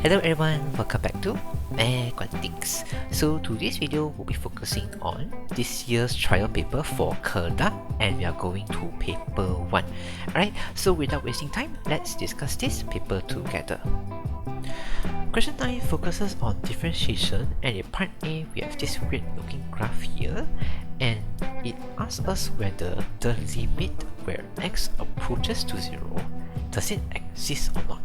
Hello everyone, welcome back to Mathematics. So today's video will be focusing on this year's trial paper for Kedah, and we are going to paper 1. Alright, so without wasting time, let's discuss this paper together. Question 9 focuses on differentiation, and in part A we have this weird looking graph here, and it asks us whether the limit where x approaches to 0, does it exist or not?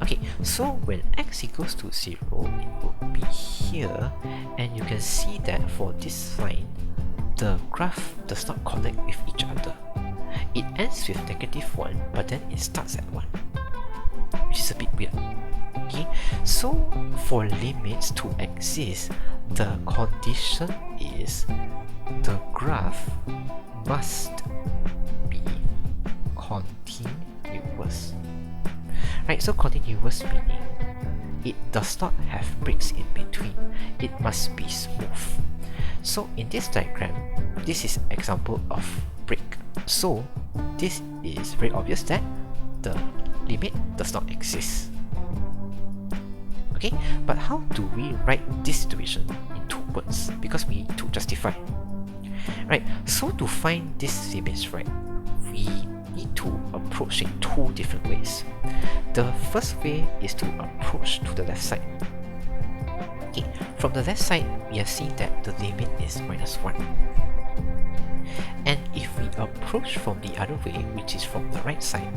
Okay, so when x equals to 0, it would be here, and you can see that for this line, the graph does not connect with each other. It ends with -1, but then it starts at 1, which is a bit weird. Okay, so for limits to exist, the condition is the graph must be continuous. Right, so continuous meaning it does not have breaks in between. It must be smooth. So in this diagram, this is example of break. So this is very obvious that the limit does not exist. Okay, but how do we write this situation in 2 words? Because we need to justify. Right, so to find these limits, right, we need to approach in 2 different ways. The first way is to approach to the left side. Okay, from the left side, we have seen that the limit is -1. And if we approach from the other way, which is from the right side,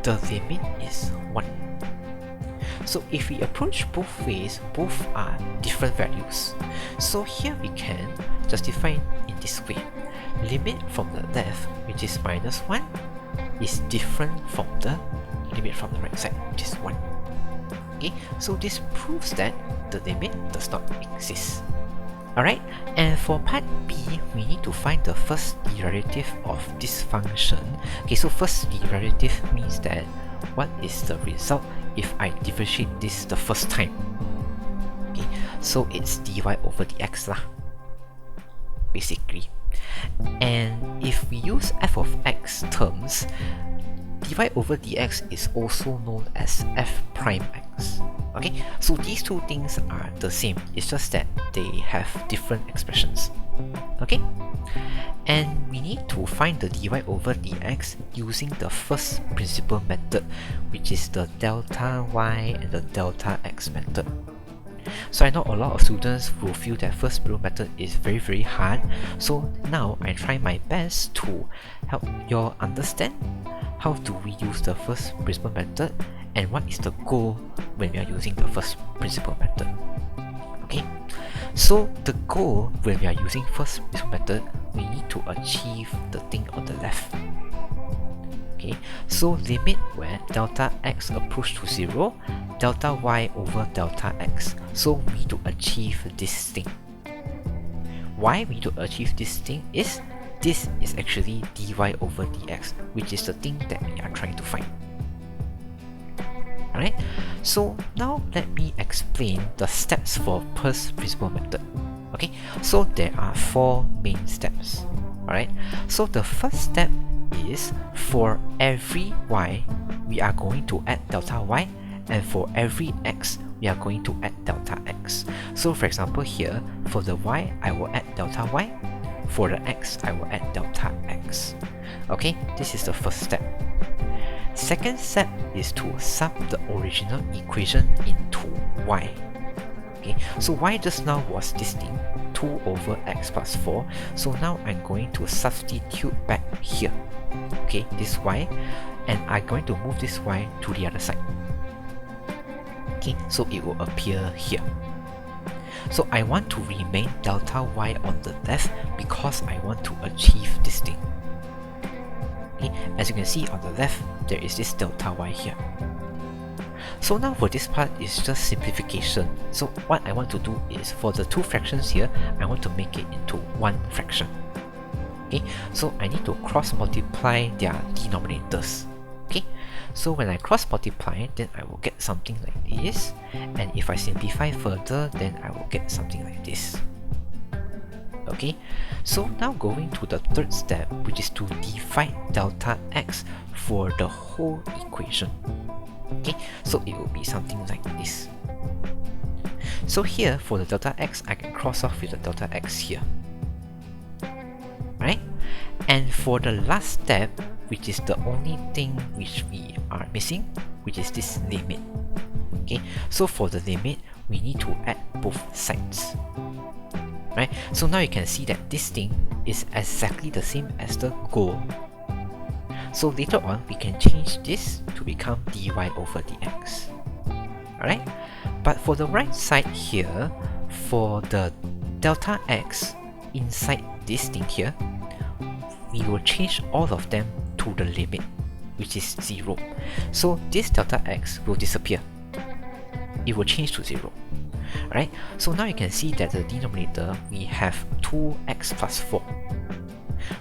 the limit is 1. So if we approach both ways, both are different values. So here we can justify in this way. Limit from the left, which is -1, is different from the limit from the right side, which is 1. Okay, so this proves that the limit does not exist. Alright, and for part B, we need to find the first derivative of this function. Okay, so first derivative means that what is the result if I differentiate this the first time. Okay, so it's dy over dx lah, basically. And if we use f of x terms, dy over dx is also known as f prime x. Okay, so these 2 things are the same, it's just that they have different expressions. Okay, and we need to find the dy over dx using the first principal method, which is the delta y and the delta x method. So I know a lot of students will feel that first principal method is very hard, so now I try my best to help you understand how do we use the first principal method and what is the goal when we are using the first principal method. Okay, so the goal when we are using first principal method, we need to achieve the thing on the left. Okay, so limit where delta x approach to 0, delta y over delta x. So we need to achieve this thing. Why we need to achieve this thing is this is actually dy over dx, which is the thing that we are trying to find. Alright, so now let me explain the steps for first principal method. Okay, so there are 4 main steps. Alright, so the first step is for every y, we are going to add delta y, and for every x, we are going to add delta x. So for example here, for the y, I will add delta y. For the x, I will add delta x. Okay, this is the first step. Second step is to sub the original equation into y. Okay, so y just now was this thing, 2 over x plus 4. So now I'm going to substitute back here. Okay, this y, and I'm going to move this y to the other side. Okay, so it will appear here. So I want to remain delta y on the left because I want to achieve this thing. Okay, as you can see on the left, there is this delta y here. So now for this part is just simplification. So what I want to do is for the 2 fractions here, I want to make it into 1 fraction. Okay, so I need to cross multiply their denominators. Okay, so when I cross multiply, then I will get something like this, and if I simplify further, then I will get something like this. Okay, so now going to the third step, which is to divide delta x for the whole equation. Okay, so it will be something like this. So here for the delta x, I can cross off with the delta x here. Right? And for the last step, which is the only thing which we are missing, which is this limit. Okay, so for the limit, we need to add both sides. Right? So now you can see that this thing is exactly the same as the goal. So later on, we can change this to become dy over dx. Alright? But for the right side here, for the delta x inside this thing here, we will change all of them to the limit, which is 0. So this delta x will disappear. It will change to 0. Alright? So now you can see that the denominator, we have 2x plus 4.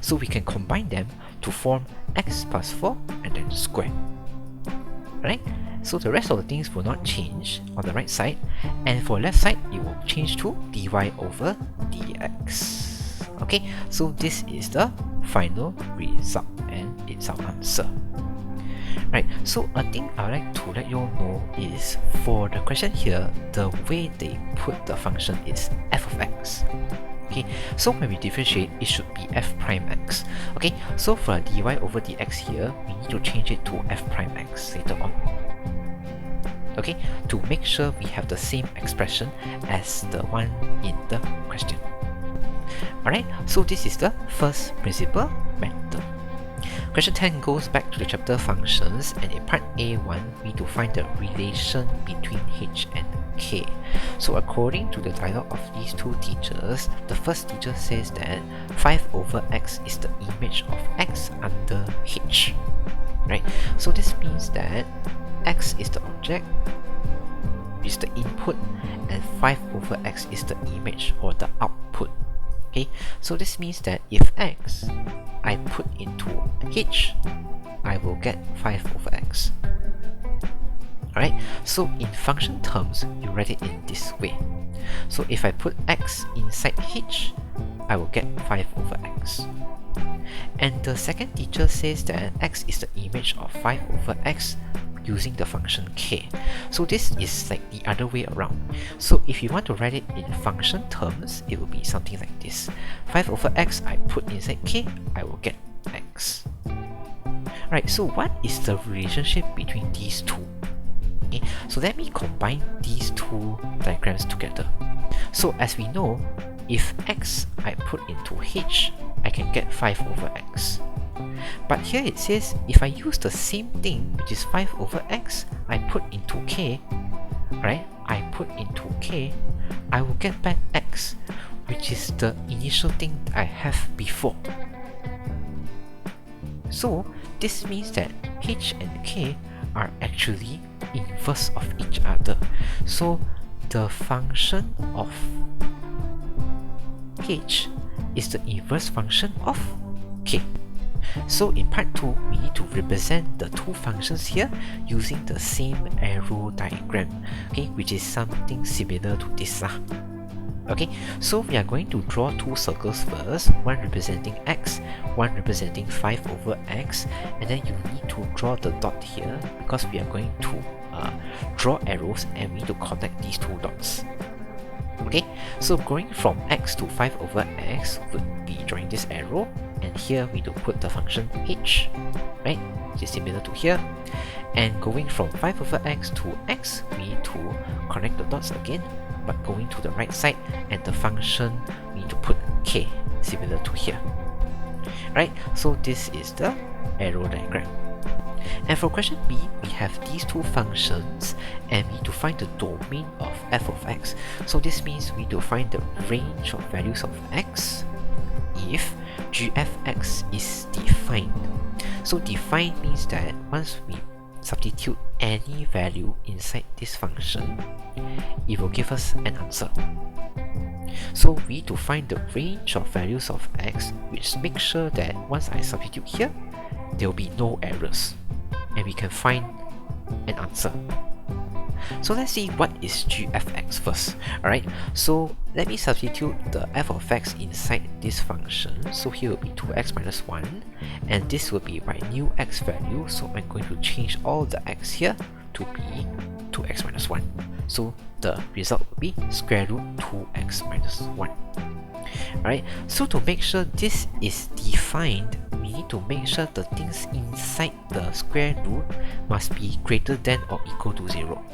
So we can combine them to form x plus 4 and then square. Right? So the rest of the things will not change on the right side, and for left side it will change to dy over dx. Okay, so this is the final result and it's our answer. Right, so a thing I would like to let you all know is for the question here, the way they put the function is f of x. Okay, so when we differentiate, it should be f prime x. Okay, so for dy over dx here, we need to change it to f prime x later on. Okay, to make sure we have the same expression as the one in the question. Alright, so this is the first principal method. Question 10 goes back to the chapter functions, and in part A1, we need to find the relation between h and k. So according to the dialogue of these two teachers, the first teacher says that 5 over x is the image of x under h. Right? So this means that x is the object, is the input, and 5 over x is the image or the output. Okay, so this means that if x I put into h, I will get 5 over x. Alright, so in function terms, you write it in this way. So if I put x inside h, I will get 5 over x. And the second teacher says that x is the image of 5 over x using the function k. So this is like the other way around. So if you want to write it in function terms, it will be something like this. 5 over x I put inside k, I will get x. Right, so what is the relationship between these two? Okay, so let me combine these two diagrams together. So as we know, if x I put into h, I can get 5 over x. But here it says if I use the same thing, which is 5 over x, I put into k, right? I put into k, I will get back x, which is the initial thing I have before. So this means that h and k are actually inverse of each other. So the function of h is the inverse function of k. So in part 2, we need to represent the two functions here using the same arrow diagram, okay, which is something similar to this. Okay, so we are going to draw two circles first, one representing x, one representing 5 over x, and then you need to draw the dot here because we are going to draw arrows and we need to connect these two dots. Okay, so going from x to 5 over x would be drawing this arrow, and here we need to put the function h, right, which is similar to here. And going from 5 over x to x, we need to connect the dots again, but going to the right side, and the function we need to put k, similar to here. Right, so this is the arrow diagram. And for question B, we have these two functions and we need to find the domain of f of x. So this means we need to find the range of values of x if g f x is defined. So defined means that once we substitute any value inside this function, it will give us an answer. So we need to find the range of values of x, which makes sure that once I substitute here, there will be no errors and we can find an answer. So let's see what is g of x first. Alright, so let me substitute the f of x inside this function. So here will be 2x minus 1, and this will be my new x value. So I'm going to change all the x here to be 2x minus 1. So the result will be square root 2x minus 1. Alright, so to make sure this is defined, we need to make sure the things inside the square root must be greater than or equal to 0.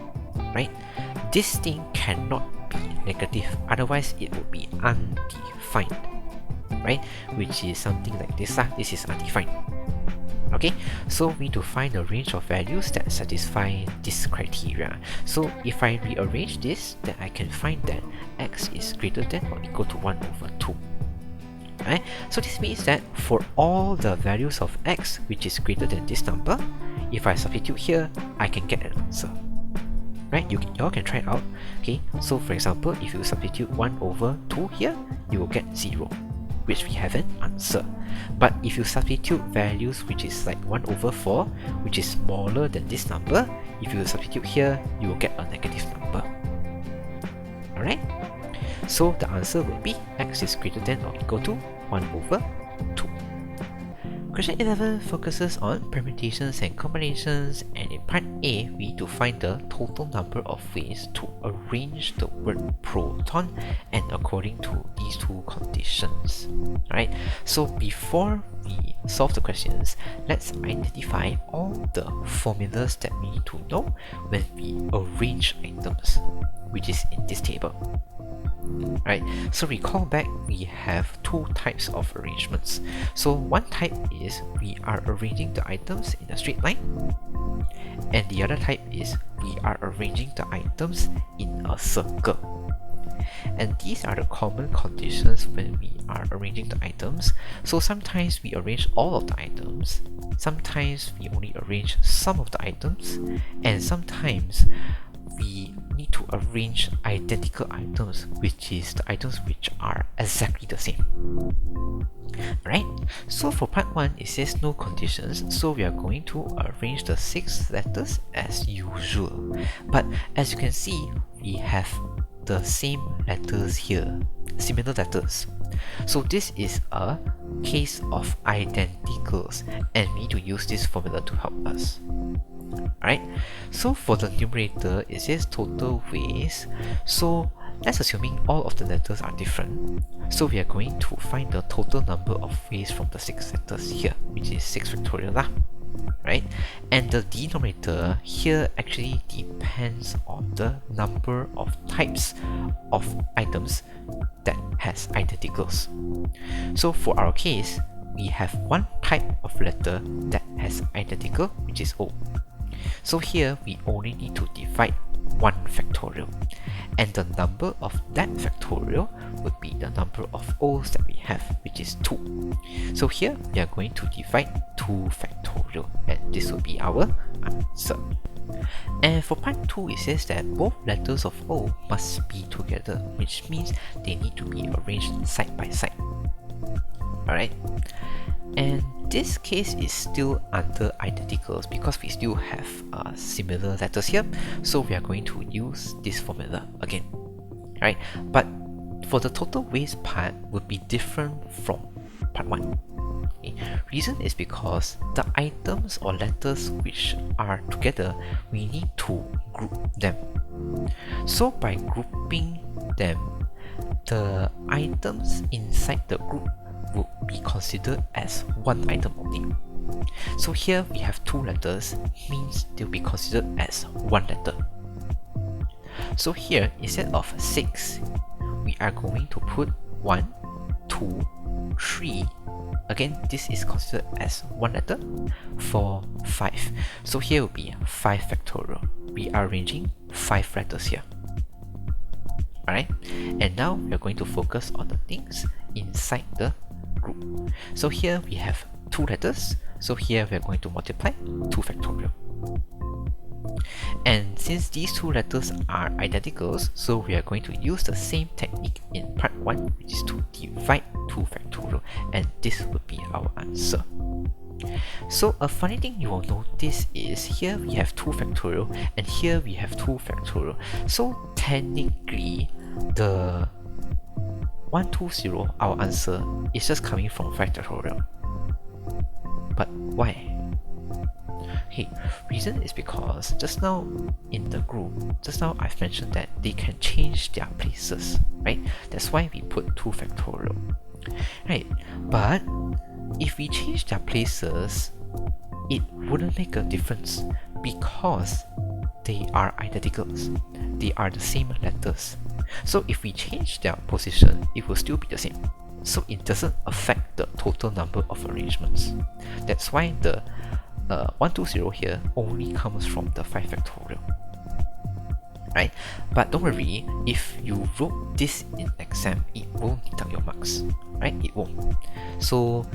Right? This thing cannot be negative, otherwise it would be undefined. Right? Which is something like this. This is undefined. Okay, so we need to find a range of values that satisfy this criteria. So if I rearrange this, then I can find that x is greater than or equal to 1 over 2. Right? So this means that for all the values of x which is greater than this number, if I substitute here, I can get an answer. Right? You all can try it out. Okay, so for example, if you substitute 1 over 2 here, you will get 0, which we have an answer. But if you substitute values which is like 1 over 4, which is smaller than this number, if you substitute here, you will get a negative number. Alright? So the answer will be x is greater than or equal to 1 over 2. Question 11 focuses on permutations and combinations, and in part A, we need to find the total number of ways to arrange the word proton, and according to these two conditions. Alright, so before we solve the questions, let's identify all the formulas that we need to know when we arrange items, which is in this table. Right, so recall back, we have two types of arrangements. So one type is we are arranging the items in a straight line, and the other type is we are arranging the items in a circle. And these are the common conditions when we are arranging the items. So sometimes we arrange all of the items, sometimes we only arrange some of the items, and sometimes we need to arrange identical items, which is the items which are exactly the same. Right? So for part 1, it says no conditions, so we are going to arrange the 6 letters as usual. But as you can see, we have the same letters here, similar letters. So this is a case of identicals, and we need to use this formula to help us. Alright, so for the numerator, it says total ways. So let's assuming all of the letters are different. So we are going to find the total number of ways from the 6 letters here, which is 6 factorial lah. Right? And the denominator here actually depends on the number of types of items that has identicals. So for our case, we have one type of letter that has identical, which is O. So here we only need to divide 1 factorial, and the number of that factorial would be the number of O's that we have, which is 2. So here we are going to divide 2 factorial, and this will be our answer. And for part 2, it says that both letters of O must be together, which means they need to be arranged side by side. Alright, and this case is still under identicals because we still have similar letters here, so we are going to use this formula again. Right, but for the total ways part would be different from part 1. Okay. Reason is because the items or letters which are together, we need to group them. So by grouping them, the items inside the group would be considered as one item only. So here we have 2 letters, means they'll be considered as one letter. So here, instead of 6, we are going to put 1, 2, 3. Again, this is considered as one letter. 4, 5. So here will be 5 factorial. We are arranging 5 letters here. Alright, and now we are going to focus on the things inside the group. So here we have 2 letters, so here we are going to multiply 2 factorial. And since these two letters are identical, so we are going to use the same technique in part 1, which is to divide 2 factorial, and this would be our answer. So a funny thing you will notice is here we have 2 factorial and here we have 2 factorial. So technically the 120, our answer, is just coming from 5 factorial. But why? Okay, reason is because just now in the group, just now I've mentioned that they can change their places, right? That's why we put 2 factorial, right? But if we change their places, it wouldn't make a difference because they are identicals. They are the same letters. So if we change their position, it will still be the same. So it doesn't affect the total number of arrangements. That's why the 120 here only comes from the 5 factorial. Right? But don't worry, if you wrote this in exam, it won't deduct your marks. Right? It won't. So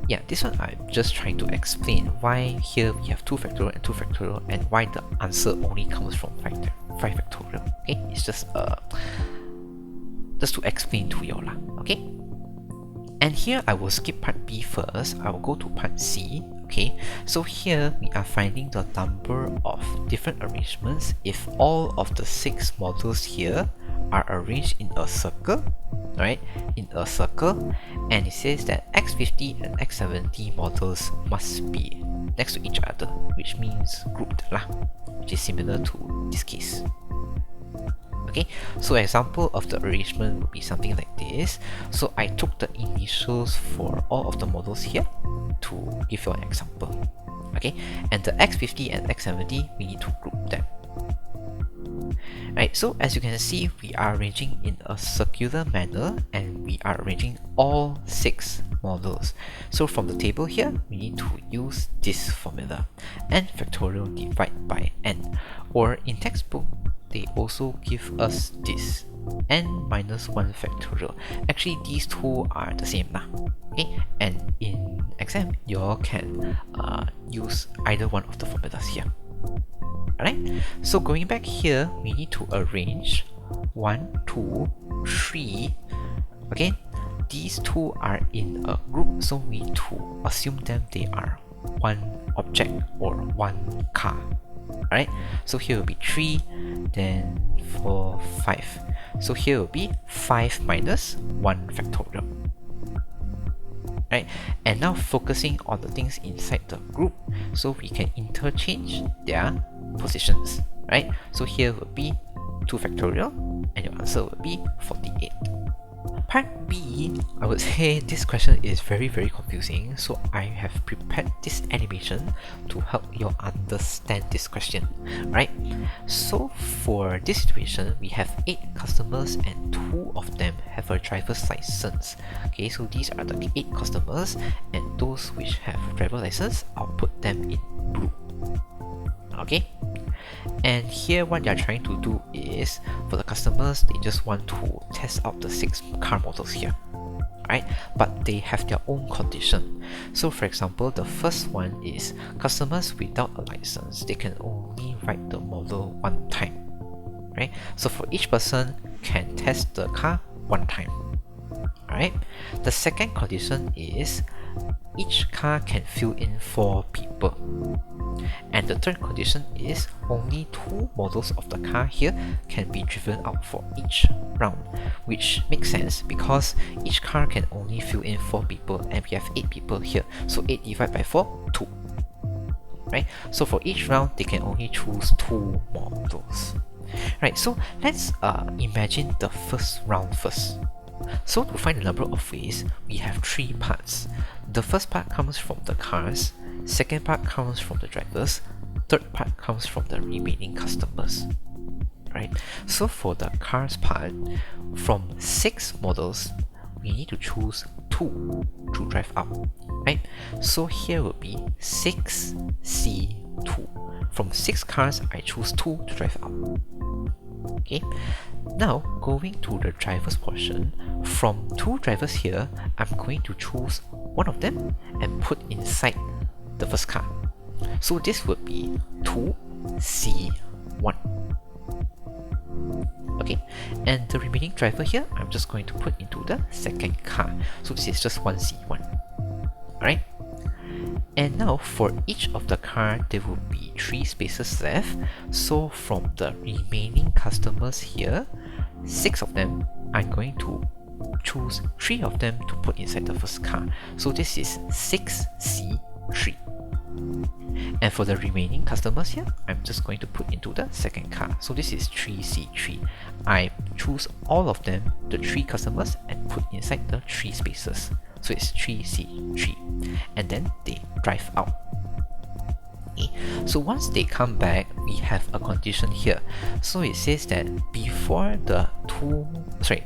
yeah, this one I'm just trying to explain why here we have 2 factorial and 2 factorial and why the answer only comes from 5 factorial. Okay? It's just to explain to you all. Okay? And here I will skip part B first. I will go to part C. Okay, so here we are finding the number of different arrangements if all of the 6 models here are arranged in a circle, right? In a circle, and it says that x50 and x70 models must be next to each other, which means grouped lah, which is similar to this case. Okay, so example of the arrangement would be something like this. So I took the initials for all of the models here to give you an example. Okay, and the x50 and x70, we need to group them. Right, so as you can see, we are arranging in a circular manner and we are arranging all 6 models. So from the table here, we need to use this formula, n factorial divide by n, or in textbook, they also give us this n minus 1 factorial. Actually, these two are the same lah. Okay, and in exam, you all can use either one of the formulas here. Alright, so going back here, we need to arrange 1, 2, 3. Okay, these two are in a group, so we need to assume them they are one object or one car. Alright, so here will be 3, then 4, 5. So here will be 5 minus 1 factorial. Right, and now focusing on the things inside the group, so we can interchange their positions. Right, so here will be 2 factorial, and your answer will be 48. Part B, I would say this question is very confusing, so I have prepared this animation to help you understand this question, right? So for this situation, we have 8 customers and 2 of them have a driver's license. Okay, so these are the 8 customers, and those which have driver's license, I'll put them in blue. Okay, and here what they're trying to do is, for the customers, they just want to test out the 6 car models here, right? But they have their own condition. So for example, the first one is customers without a license, they can only ride the model 1 time, right? So for each person can test the car 1 time. Alright, the second condition is each car can fill in 4 people. And the third condition is only 2 models of the car here can be driven out for each round, which makes sense because each car can only fill in 4 people and we have 8 people here, so 8 divided by 4, 2. Right? So for each round, they can only choose 2 models. Right, so let's imagine the first round first. So to find the number of ways, we have 3 parts. The first part comes from the cars, second part comes from the drivers, third part comes from the remaining customers. Right? So for the cars part, from 6 models, we need to choose 2 to drive out. Right? So here will be 6C2. From 6 cars, I choose 2 to drive out. Okay, now going to the driver's portion, from 2 drivers here, I'm going to choose one of them and put inside the first car. So this would be 2 C1. Okay, and the remaining driver here, I'm just going to put into the second car. So this is just 1C1. Alright? And now for each of the car, there will be 3 spaces left. So from the remaining customers here, 6 of them, I'm going to choose 3 of them to put inside the first car. So this is 6C3. And for the remaining customers here, I'm just going to put into the second car. So this is 3C3. I choose all of them, the 3 customers, and put inside the 3 spaces. So it's 3C3. And then they drive out. Okay. So once they come back, we have a condition here. So it says that before the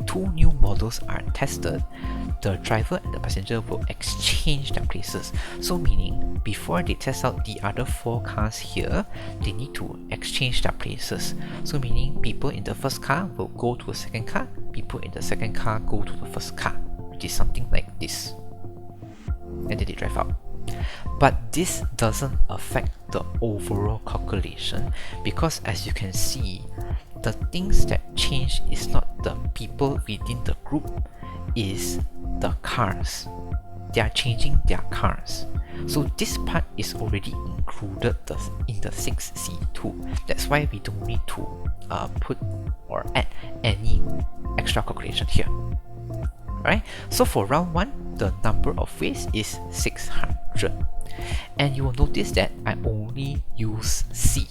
two new models are tested, the driver and the passenger will exchange their places. So meaning, before they test out the other 4 cars here, they need to exchange their places. So meaning, people in the first car will go to the second car, people in the second car go to the first car, which is something like this. And then they drive out. But this doesn't affect the overall calculation, because as you can see, the things that change is not the people within the group, is the cars. They are changing their cars. So this part is already included in the 6C2. That's why we don't need to put or add any extra calculation here. Right? So for round 1, the number of ways is 600. And you will notice that I only use C,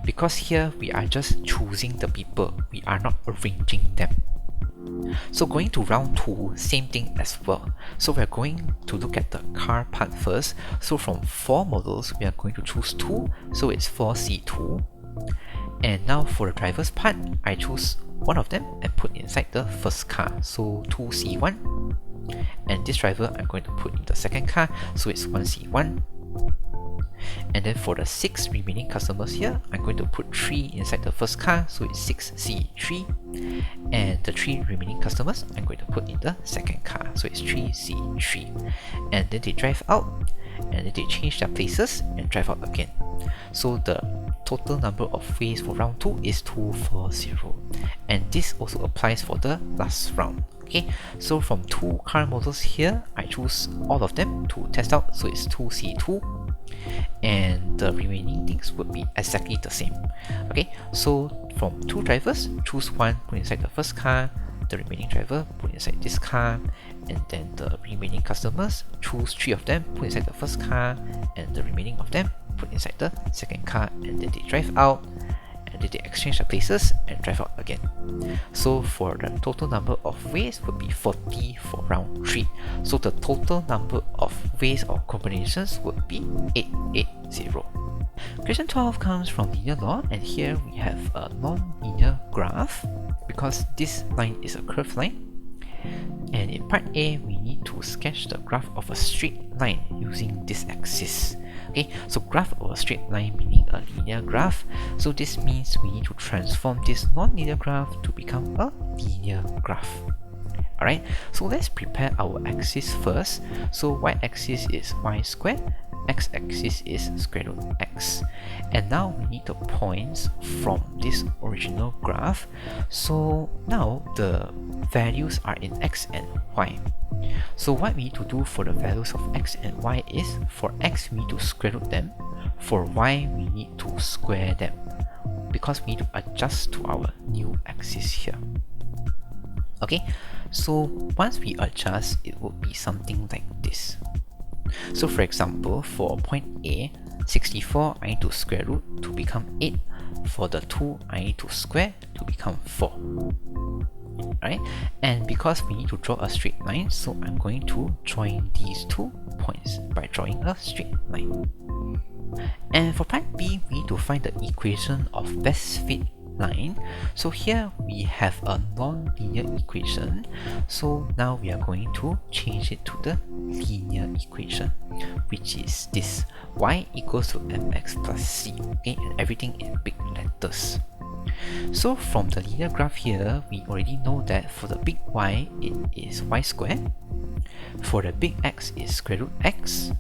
because here we are just choosing the people, we are not arranging them. So going to round 2, same thing as well. So we're going to look at the car part first. So from 4 models, we are going to choose 2, so it's 4C2. And now for the driver's part, I choose one of them and put inside the first car, so 2C1. And this driver I'm going to put in the second car, so it's 1C1. And then for the 6 remaining customers here, I'm going to put 3 inside the first car, so it's 6C3. And the 3 remaining customers, I'm going to put in the second car, so it's 3C3. And then they drive out, and then they change their places and drive out again. So the total number of ways for round 2 is 240. And this also applies for the last round. Okay, so from 2 car models here, I choose all of them to test out, so it's 2C2. And the remaining things would be exactly the same. Okay, so from 2 drivers, choose 1, put inside the first car, the remaining driver put inside this car, and then the remaining customers, choose 3 of them, put inside the first car, and the remaining of them put inside the second car, and then they drive out, and then they exchange their places and drive out again. So for the total number of ways would be 40 for round 3. So the total number of ways or combinations would be 880. Question 12 comes from linear law, and here we have a non-linear graph because this line is a curved line. And in part A, we need to sketch the graph of a straight line using this axis. Okay, so graph of a straight line meaning a linear graph. So this means we need to transform this non-linear graph to become a linear graph. Alright, so let's prepare our axis first. So y-axis is y squared, x-axis is square root x. And now we need the points from this original graph. So now the values are in x and y. So what we need to do for the values of x and y is, for x we need to square root them, for y we need to square them, because we need to adjust to our new axis here. Okay, so once we adjust, it would be something like this. So for example, for point A, 64 I need to square root to become 8. For the 2, I need to square to become 4. Right? And because we need to draw a straight line, so I'm going to join these 2 points by drawing a straight line. And for part B, we need to find the equation of best fit line. So here we have a non-linear equation, so now we are going to change it to the linear equation, which is this: y equals to mx plus c. Okay, and everything in big letters. So from the linear graph here, we already know that for the big Y, it is y squared. For the big X is square root x.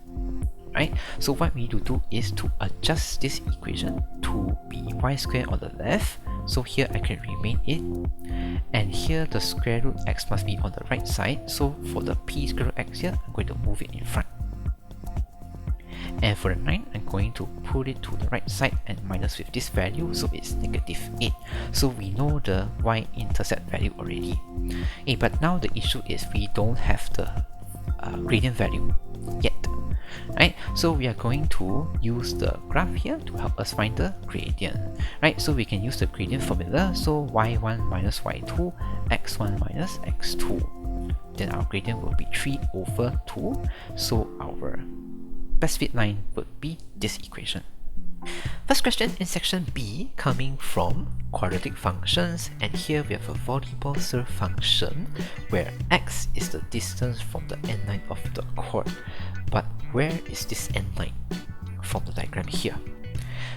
right? So what we need to do is to adjust this equation to be y squared on the left. So here I can remain it, and here the square root x must be on the right side. So for the p square root x here, I'm going to move it in front. And for the 9, I'm going to put it to the right side and minus with this value, so it's negative 8. So we know the y-intercept value already. But now the issue is we don't have the gradient value yet. Right? So we are going to use the graph here to help us find the gradient. Right? So we can use the gradient formula. So y1 minus y2, x1 minus x2. Then our gradient will be 3 over 2. So our best fit line would be this equation. First question in section B, coming from quadratic functions, and here we have a volleyball serve function where x is the distance from the end line of the court. But where is this end line from the diagram here?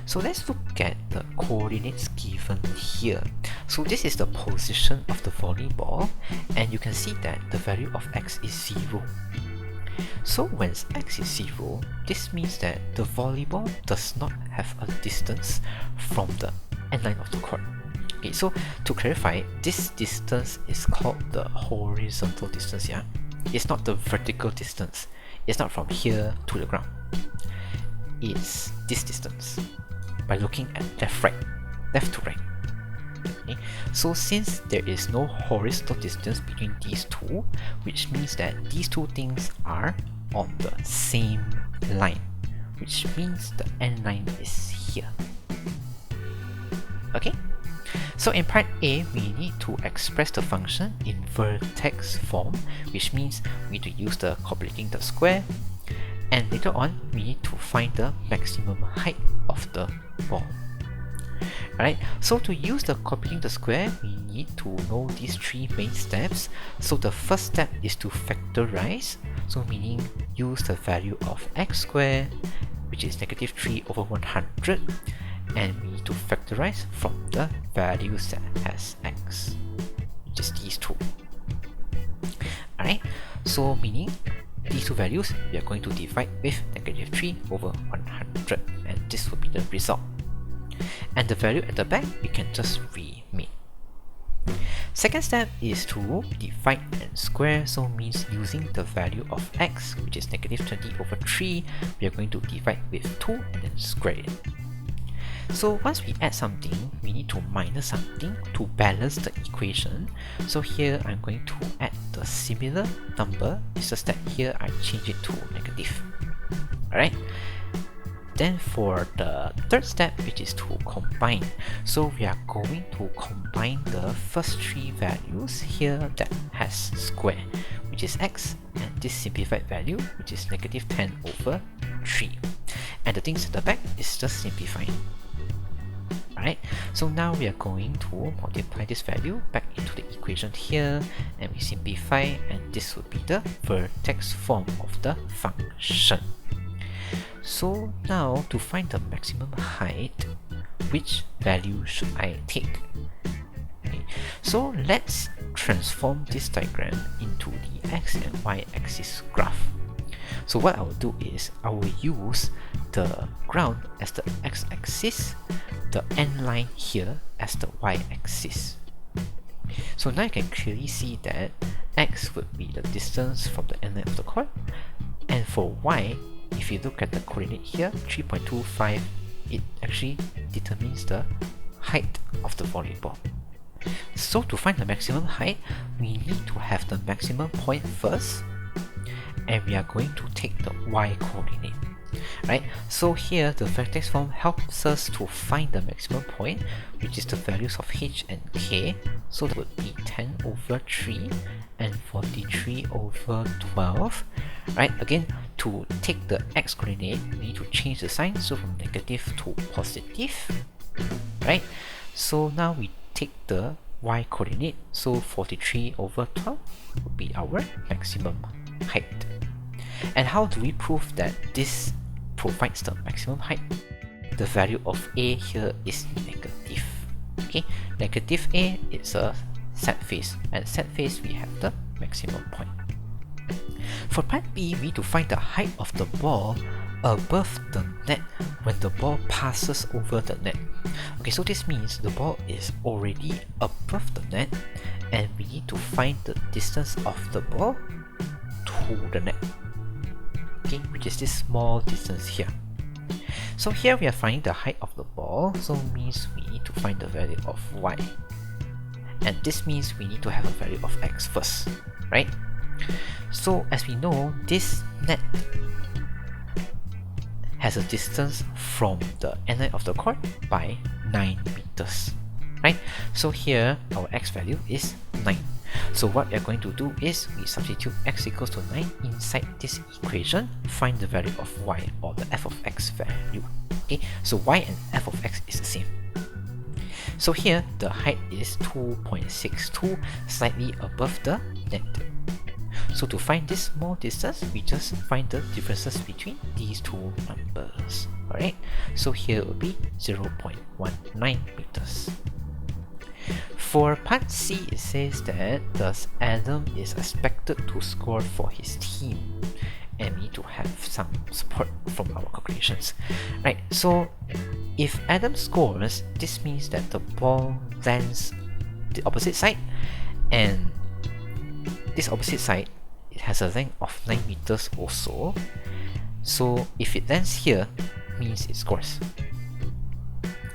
So let's look at the coordinates given here. So this is the position of the volleyball, and you can see that the value of x is 0. So when x is 0, this means that the volleyball does not have a distance from the end line of the court. Okay, so to clarify, this distance is called the horizontal distance. Yeah, it's not the vertical distance. It's not from here to the ground. It's this distance by looking at left to right. Okay. So since there is no horizontal distance between these two, which means that these two things are on the same line, which means the end line is here. Okay? So in part A, we need to express the function in vertex form, which means we need to use the completing the square, and later on we need to find the maximum height of the ball. Alright, so to use the completing the square, we need to know these 3 main steps. So the first step is to factorize, so meaning use the value of x squared, which is negative 3 over 100, and we need to factorize from the values that has x, which is these two. Alright, so meaning these two values we are going to divide with negative 3 over 100, and this will be the result. And the value at the back we can just remake. Second step is to divide and square, so means using the value of x, which is negative 20 over 3, we are going to divide with 2 and then square it. So once we add something, we need to minus something to balance the equation. So here I'm going to add the similar number, it's just that here I change it to negative. Alright? Then for the third step, which is to combine. So we are going to combine the first 3 values here that has square, which is x, and this simplified value, which is negative 10 over 3. And the things at the back is just simplifying. Alright, so now we are going to multiply this value back into the equation here, and we simplify, and this would be the vertex form of the function. So now to find the maximum height, which value should I take? Okay, so let's transform this diagram into the x and y axis graph. So what I will do is I will use the ground as the x-axis, the end line here as the y-axis. So now you can clearly see that x would be the distance from the end line of the court, and for y, if you look at the coordinate here, 3.25, it actually determines the height of the volleyball. So to find the maximum height, we need to have the maximum point first, and we are going to take the y coordinate. Right? So here the vertex form helps us to find the maximum point, which is the values of h and k. So that would be 10 over 3 and 43 over 12. Right? Again, to take the x coordinate, we need to change the sign, so from negative to positive. Right? So now we take the y coordinate, so 43 over 12 would be our maximum height. And how do we prove that this provides the maximum height? The value of a here is negative. Okay, negative a is a set face, and set face we have the maximum point. For part B, we need to find the height of the ball above the net when the ball passes over the net. Okay, so this means the ball is already above the net and we need to find the distance of the ball to the net, okay, which is this small distance here. So here we are finding the height of the ball, so means we need to find the value of y. And this means we need to have a value of x first, right? So as we know, this net has a distance from the end of the court by 9 meters, right? So here our x value is 9. So what we are going to do is we substitute x equals to 9 inside this equation, find the value of y, or the f of x value. Okay, so y and f of x is the same. So here the height is 2.62, slightly above the net. So to find this small distance, we just find the differences between these two numbers. Alright, so here it will be 0.19 meters. For part C, it says that thus Adam is expected to score for his team, and we need to have some support from our calculations. Right, so if Adam scores, this means that the ball lands the opposite side, and this opposite side, it has a length of 9 meters also. So if it lands here, means it scores.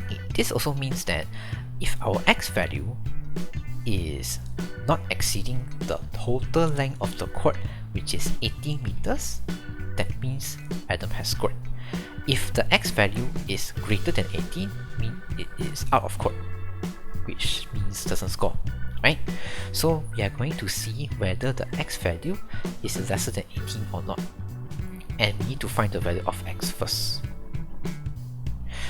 Okay, this also means that if our x value is not exceeding the total length of the court, which is 18 meters, that means Adam has scored. If the x value is greater than 18, means it is out of court, which means doesn't score, right? So we are going to see whether the x value is lesser than 18 or not, and we need to find the value of x first.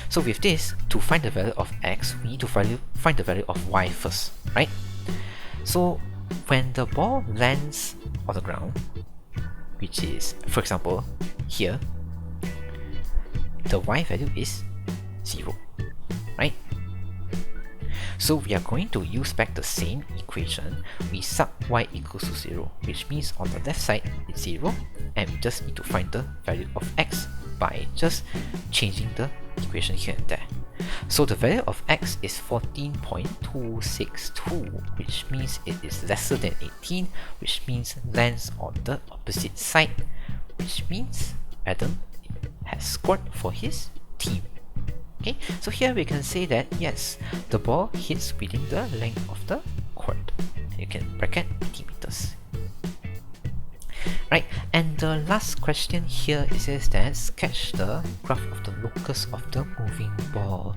So with this, to find the value of x, we need to find the value of y first, right? So when the ball lands on the ground, which is, for example, here, the y value is 0, right? So we are going to use back the same equation. We sub y equals to 0, which means on the left side it's 0, and we just need to find the value of x by just changing the equation here and there. So the value of x is 14.262, which means it is lesser than 18, which means lands on the opposite side, which means Adam has scored for his team. Okay, so here we can say that yes, the ball hits within the length of the court. You can bracket 18 meters. Right, and the last question here, it says that sketch the graph of the locus of the moving ball.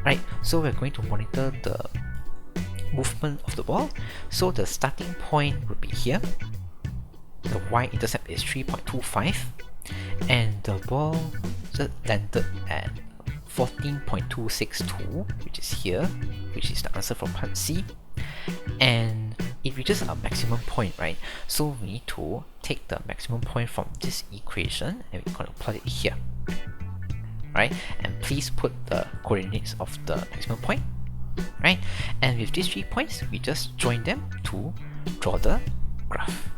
Right, so we're going to monitor the movement of the ball. So the starting point would be here. The y-intercept is 3.25, and the ball just landed at 14.262, which is here, which is the answer from part C. And it reaches a maximum point, right? So we need to take the maximum point from this equation and we're going to plot it here, right? And please put the coordinates of the maximum point, right? And with these 3 points, we just join them to draw the graph.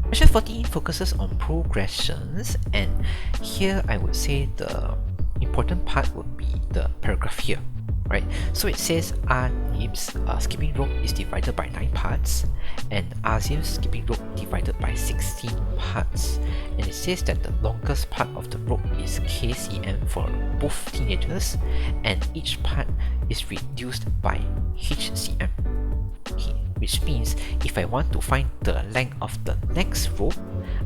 Question 14 focuses on progressions, and here I would say the important part would be the paragraph here, right? So it says Anib's skipping rope is divided by 9 parts, and Azim's skipping rope divided by 16 parts. And it says that the longest part of the rope is kcm for both teenagers, and each part is reduced by hcm. Okay, which means if I want to find the length of the next rope,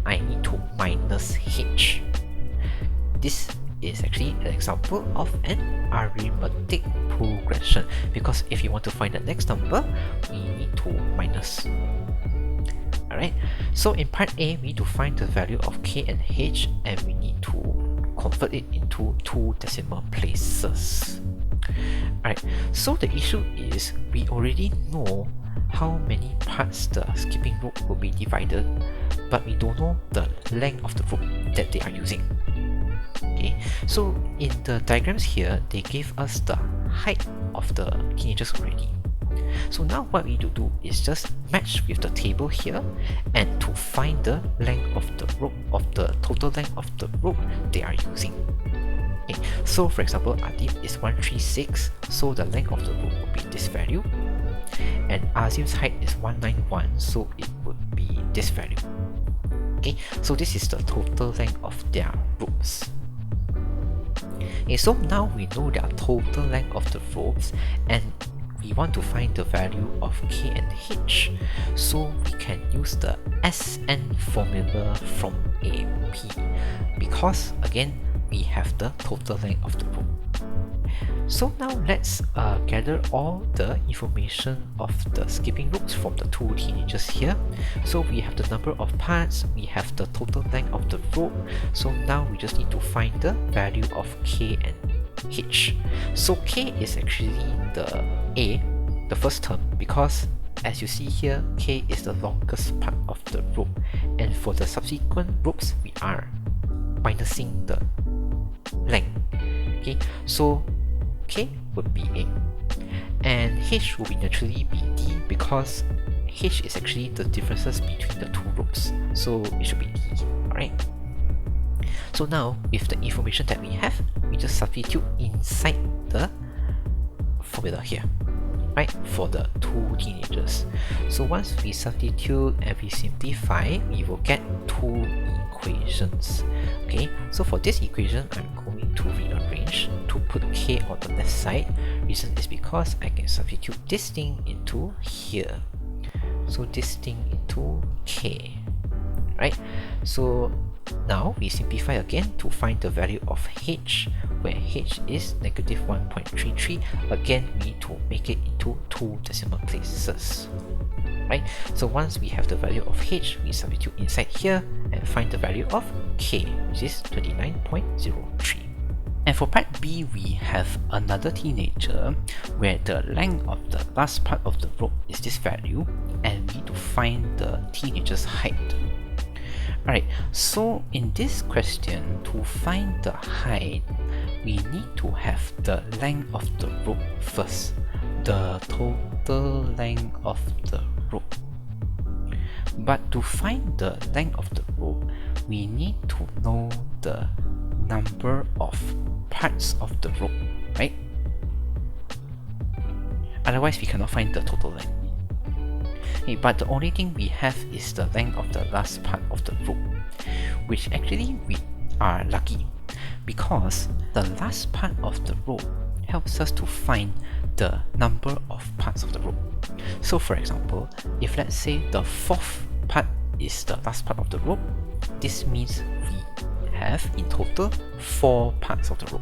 I need to minus h. This is actually an example of an arithmetic progression, because if you want to find the next number, we need to minus. Alright, so in part A, we need to find the value of k and h, and we need to convert it into 2 decimal places. Alright, so the issue is we already know how many parts the skipping rope will be divided, but we don't know the length of the rope that they are using. Okay, so in the diagrams here, they gave us the height of the teenagers already. So now what we need to do is just match with the table here and to find the length of the rope, of the total length of the rope they are using. Okay, so for example, Adib is 136, so the length of the rope will be this value, and Azim's height is 191, so it would be this value. Okay, so this is the total length of their ropes. Okay, so now we know their total length of the ropes, and we want to find the value of K and H, so we can use the SN formula from AP, because again we have the total length of the rope. So now let's gather all the information of the skipping ropes from the two teenagers here. So we have the number of parts, we have the total length of the rope, so now we just need to find the value of K and H. So K is actually the A, the first term, because as you see here, K is the longest part of the rope, and for the subsequent ropes we are minusing the length. Okay, so K would be A, and H will be naturally be D, because H is actually the differences between the two ropes, so it should be D. Alright, so now with the information that we have, we just substitute inside the formula here, right, for the two teenagers. So once we substitute and we simplify, we will get two equations. Okay, so for this equation, I'm going to rearrange to put K on the left side. Reason is because I can substitute this thing into here. So this thing into K, right? So now we simplify again to find the value of H, where H is negative 1.33. Again, we need to make it into two decimal places. Right? So once we have the value of H, we substitute inside here and find the value of K, which is 29.03. And for part B, we have another teenager where the length of the last part of the rope is this value, and we need to find the teenager's height. Alright, so in this question, to find the height, we need to have the length of the rope first, the total length of the rope. But to find the length of the rope, we need to know the number of parts of the rope, right? Otherwise, we cannot find the total length. Okay, but the only thing we have is the length of the last part of the rope, which actually we are lucky, because the last part of the rope helps us to find the number of parts of the rope. So for example, if let's say the fourth part is the last part of the rope, this means we have in total 4 parts of the rope.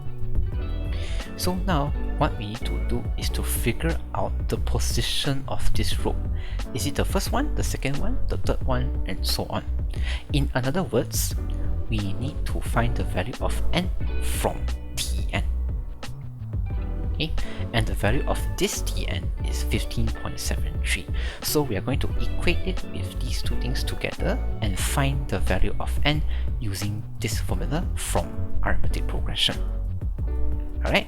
So now what we need to do is to figure out the position of this rope. Is it the first one, the second one, the third one, and so on? In other words, we need to find the value of n from Tn. Okay? And the value of this Tn is 15.73. So we are going to equate it with these two things together and find the value of n using this formula from arithmetic progression. Alright,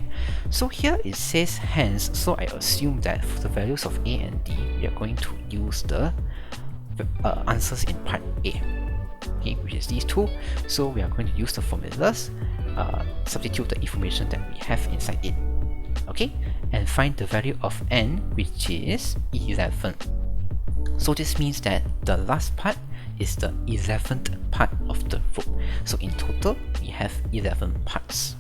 so here it says hence, so I assume that for the values of A and D, we are going to use the answers in part A, okay, which is these two. So we are going to use the formulas, substitute the information that we have inside it, okay, and find the value of n, which is 11. So this means that the last part is the 11th part of the rope. So in total, we have 11 parts.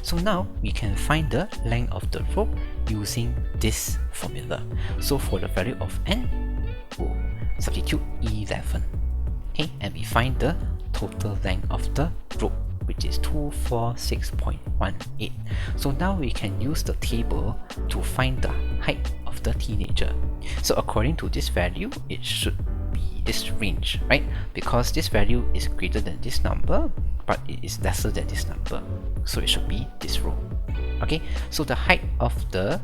So now we can find the length of the rope using this formula. So for the value of n, we'll substitute 11. Okay, and we find the total length of the rope, which is 246.18. So now we can use the table to find the height of the teenager. So according to this value, it should be this range, right? Because this value is greater than this number, but it is lesser than this number, so it should be this row. Okay, so the height of the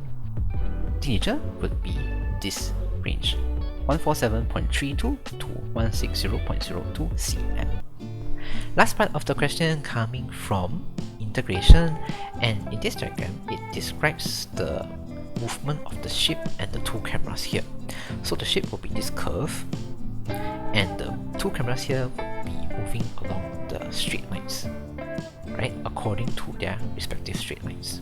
teenager would be this range, 147.32 to 160.02 cm. Last part of the question coming from integration, and in this diagram it describes the movement of the ship and the two cameras here. So the ship will be this curve, and the two cameras here will be moving along the straight lines, right, according to their respective straight lines.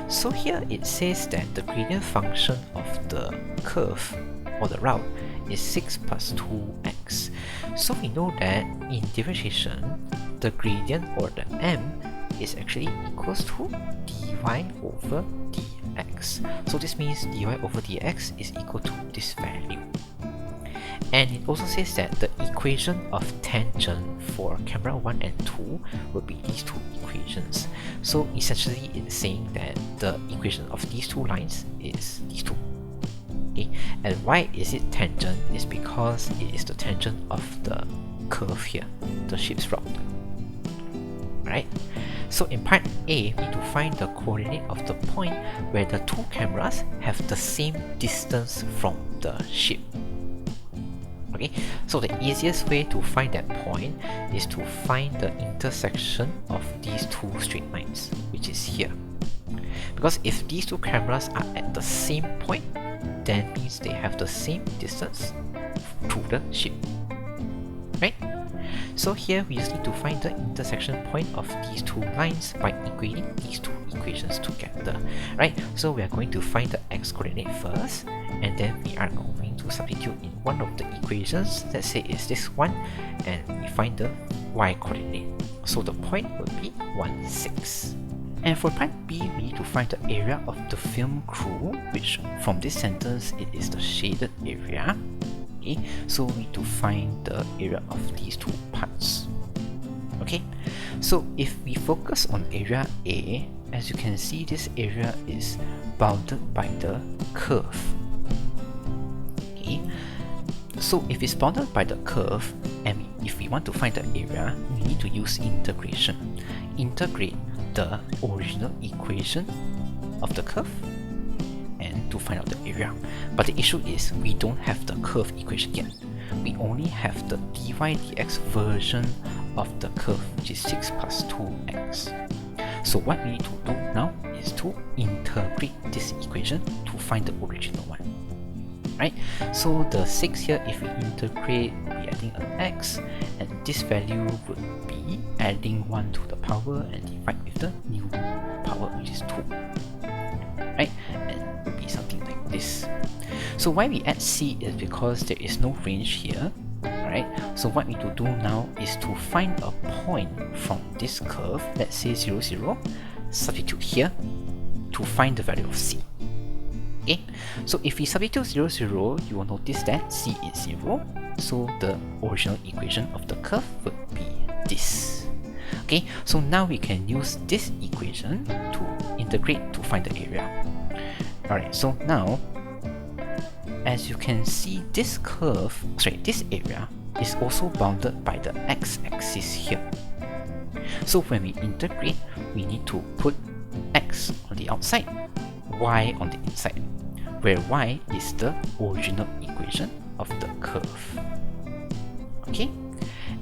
So here it says that the gradient function of the curve or the route is 6 plus 2x. So we know that in differentiation, the gradient or the m is actually equals to dy over dx. So this means dy over dx is equal to this value. And it also says that the equation of tangent for camera 1 and 2 will be these two equations. So essentially it's saying that the equation of these two lines is these two. Okay? And why is it tangent? Is because it is the tangent of the curve here, the ship's route. Right? So in part A, we need to find the coordinate of the point where the two cameras have the same distance from the ship. Okay, so the easiest way to find that point is to find the intersection of these two straight lines, which is here. Because if these two cameras are at the same point, then means they have the same distance to the ship, right? So here we just need to find the intersection point of these two lines by equating these two equations together, right? So we are going to find the x coordinate first, and then we are going to substitute in one of the equations. Let's say it's this one, and we find the y coordinate. So the point will be 1, 6. And for part B, we need to find the area of the film crew, which from this sentence it is the shaded area. Okay, so we need to find the area of these two parts. Okay, so if we focus on area A, as you can see, this area is bounded by the curve. Okay, so if it's bounded by the curve, and if we want to find the area, we need to use integration. Integrate the original equation of the curve and to find out the area. But the issue is we don't have the curve equation yet. We only have the dy dx version of the curve, which is 6 plus 2x. So what we need to do now is to integrate this equation to find the original one. Right? So the 6 here, if we integrate, we'll be adding an x, and this value would be adding 1 to the power and divide with the new power, which is 2. Right? And it would be something like this. So why we add c is because there is no range here. Right? So what we need to do now is to find a point from this curve, let's say 0, 0, substitute here to find the value of c. Okay, so if we substitute 0, 0, you will notice that c is 0, so the original equation of the curve would be this. Okay, so now we can use this equation to integrate to find the area. Alright, so now, as you can see, this area is also bounded by the x-axis here. So when we integrate, we need to put x on the outside, y on the inside, where y is the original equation of the curve. Okay,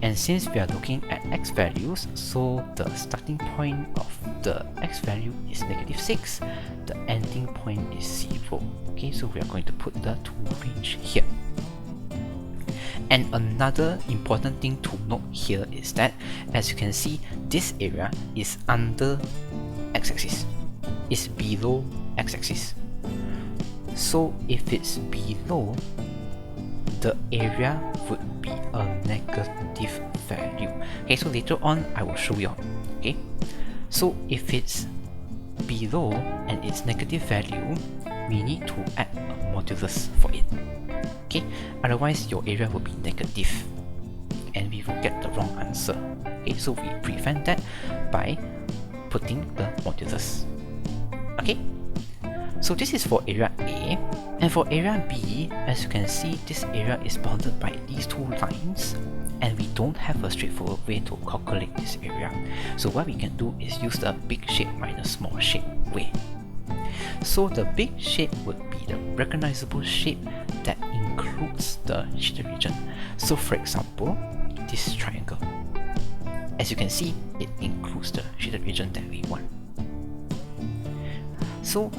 and since we are looking at x values, so the starting point of the x value is -6, the ending point is 0. Okay, so we are going to put the to range here. And another important thing to note here is that, as you can see, this area is under x-axis, is below x-axis. So if it's below, the area would be a negative value. Okay, so later on I will show you. Okay, so if it's below and it's negative value, we need to add a modulus for it. Okay, otherwise your area will be negative and we will get the wrong answer. Okay, so we prevent that by putting the modulus. Okay, so this is for area A, and for area B, as you can see, this area is bounded by these two lines, and we don't have a straightforward way to calculate this area. So what we can do is use the big shape minus small shape way. So the big shape would be the recognizable shape that includes the shaded region. So for example, this triangle. As you can see, it includes the shaded region that we want. So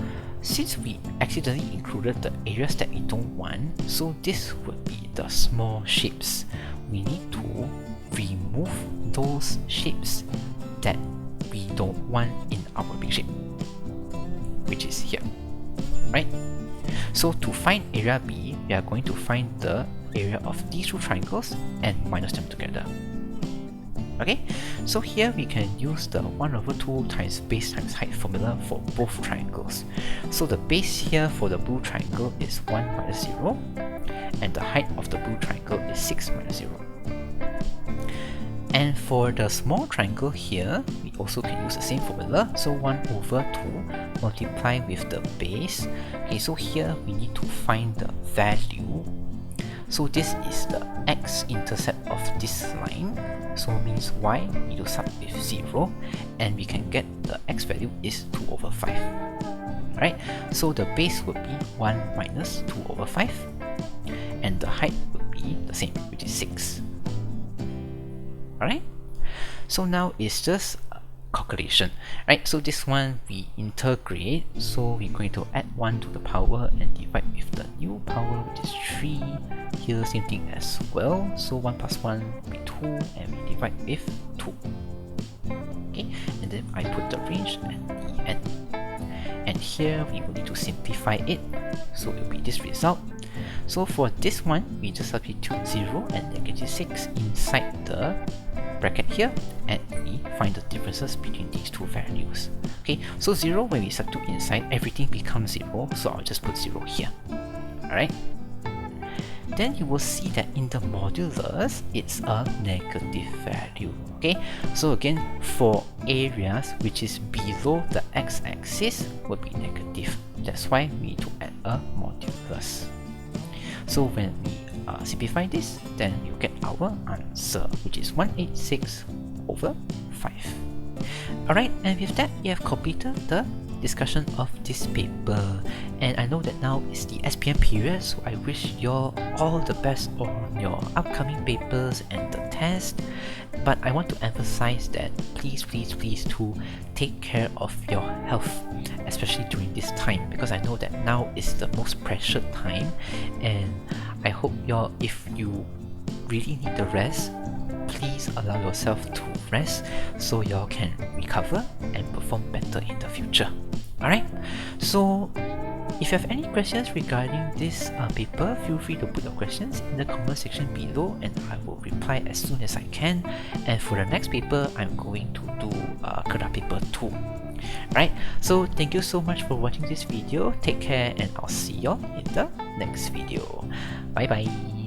since we accidentally included the areas that we don't want, so this would be the small shapes. We need to remove those shapes that we don't want in our big shape, which is here, right? So to find area B, we are going to find the area of these two triangles and minus them together. Okay, so here we can use the 1/2 times base times height formula for both triangles. So the base here for the blue triangle is 1 minus 0, and the height of the blue triangle is 6 minus 0. And for the small triangle here, we also can use the same formula, so 1/2 multiply with the base. Okay, so here we need to find the value. So this is the x-intercept of this line, so means y we do sub with 0, and we can get the x value is 2/5. Right? So the base would be 1 minus 2/5, and the height would be the same, which is 6. Alright? So now it's just calculation, right? So this one we integrate, so we're going to add 1 to the power and divide with the new power, which is 3. Here same thing as well, so 1 plus 1 will be 2, and we divide with 2. Okay, and then I put the range at the end, and here we will need to simplify it, so it will be this result. So for this one, we just substitute 0 and -6 inside the bracket here, and we find the differences between these two values. Okay, so 0 when we substitute inside, everything becomes 0, so I'll just put 0 here. Alright, then you will see that in the modulus, it's a negative value. Okay, so again, for areas which is below the x-axis would be negative. That's why we need to add a modulus. So when we simplify this, then you get our answer, which is 186/5. Alright, and with that, we have completed the discussion of this paper. And I know that now is the SPM period, so I wish you all the best on your upcoming papers and the test. But I want to emphasize that please to take care of your health, especially during this time, because I know that now is the most pressured time, and I hope if you really need the rest, please allow yourself to rest so y'all can recover and perform better in the future. Alright, so if you have any questions regarding this paper, feel free to put your questions in the comment section below, and I will reply as soon as I can. And for the next paper, I'm going to do Kedah paper 2. Right, so thank you so much for watching this video. Take care, and I'll see y'all in the next video. Bye bye.